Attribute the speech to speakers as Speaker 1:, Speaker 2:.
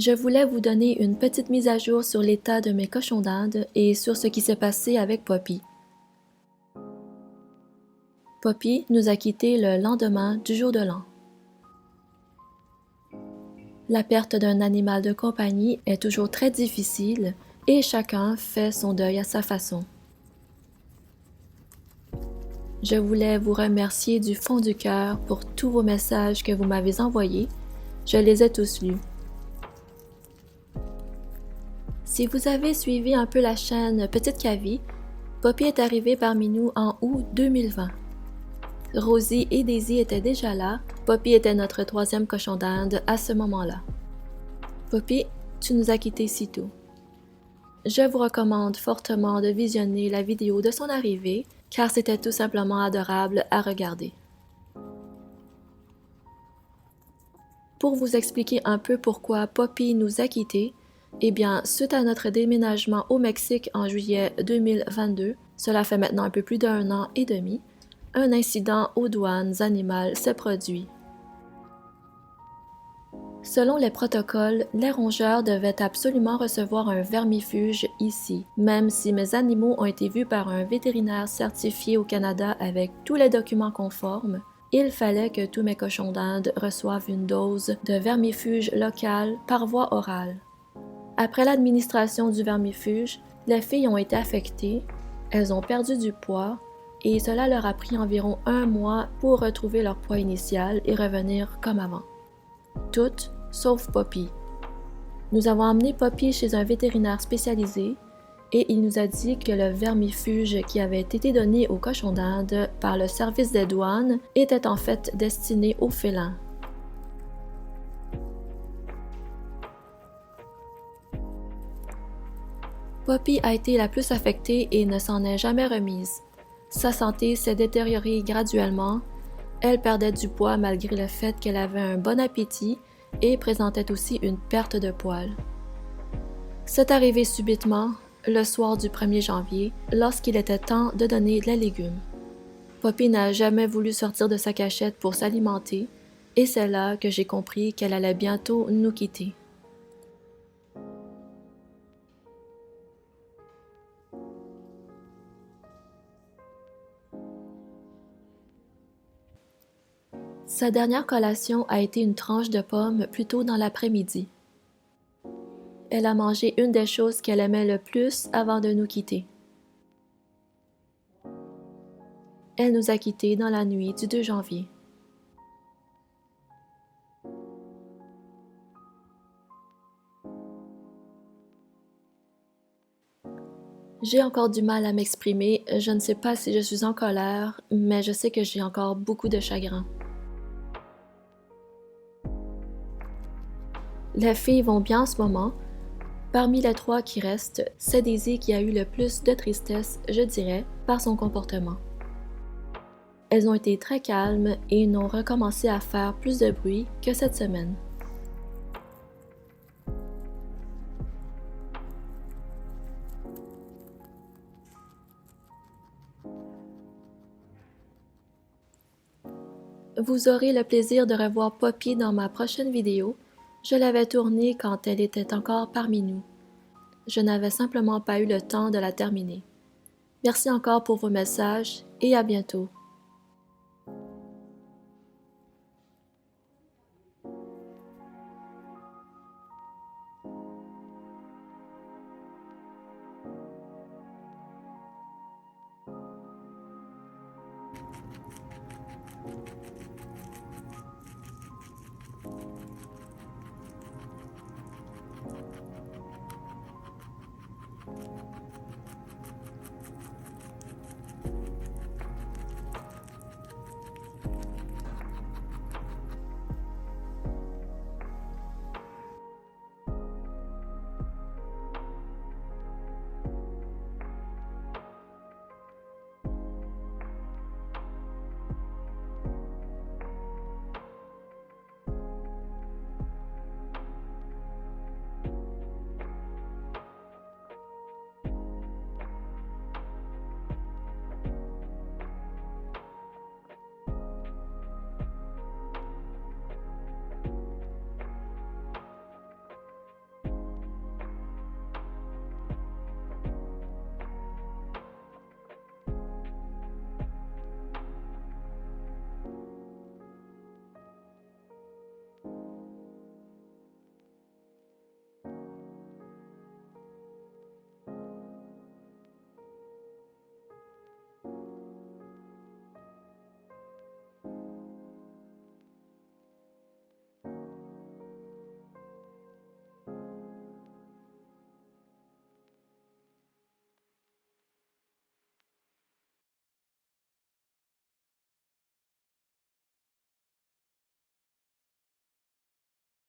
Speaker 1: Je voulais vous donner une petite mise à jour sur l'état de mes cochons d'Inde et sur ce qui s'est passé avec Poppy. Poppy nous a quittés le lendemain du jour de l'an. La perte d'un animal de compagnie est toujours très difficile et chacun fait son deuil à sa façon. Je voulais vous remercier du fond du cœur pour tous vos messages que vous m'avez envoyés. Je les ai tous lus. Si vous avez suivi un peu la chaîne Petite Cavie, Poppy est arrivée parmi nous en août 2020. Rosie et Daisy étaient déjà là. Poppy était notre troisième cochon d'Inde à ce moment-là. Poppy, tu nous as quittés si tôt. Je vous recommande fortement de visionner la vidéo de son arrivée, car c'était tout simplement adorable à regarder. Pour vous expliquer un peu pourquoi Poppy nous a quittés, eh bien, suite à notre déménagement au Mexique en juillet 2022, cela fait maintenant un peu plus d'1 an et demi, un incident aux douanes animales s'est produit. Selon les protocoles, les rongeurs devaient absolument recevoir un vermifuge ici, même si mes animaux ont été vus par un vétérinaire certifié au Canada avec tous les documents conformes. Il fallait que tous mes cochons d'Inde reçoivent une dose de vermifuge local par voie orale. Après l'administration du vermifuge, les filles ont été affectées, elles ont perdu du poids et cela leur a pris environ 1 mois pour retrouver leur poids initial et revenir comme avant. Toutes, sauf Poppy. Nous avons emmené Poppy chez un vétérinaire spécialisé et il nous a dit que le vermifuge qui avait été donné aux cochons d'Inde par le service des douanes était en fait destiné aux félins. Poppy a été la plus affectée et ne s'en est jamais remise. Sa santé s'est détériorée graduellement. Elle perdait du poids malgré le fait qu'elle avait un bon appétit et présentait aussi une perte de poils. C'est arrivé subitement, le soir du 1er janvier, lorsqu'il était temps de donner les légumes. Poppy n'a jamais voulu sortir de sa cachette pour s'alimenter, et c'est là que j'ai compris qu'elle allait bientôt nous quitter. Sa dernière collation a été une tranche de pomme plus tôt dans l'après-midi. Elle a mangé une des choses qu'elle aimait le plus avant de nous quitter. Elle nous a quittés dans la nuit du 2 janvier. J'ai encore du mal à m'exprimer, je ne sais pas si je suis en colère, mais je sais que j'ai encore beaucoup de chagrin. Les filles vont bien en ce moment. Parmi les 3 qui restent, c'est Daisy qui a eu le plus de tristesse, je dirais, par son comportement. Elles ont été très calmes et n'ont recommencé à faire plus de bruit que cette semaine. Vous aurez le plaisir de revoir Poppy dans ma prochaine vidéo. Je l'avais tournée quand elle était encore parmi nous. Je n'avais simplement pas eu le temps de la terminer. Merci encore pour vos messages et à bientôt.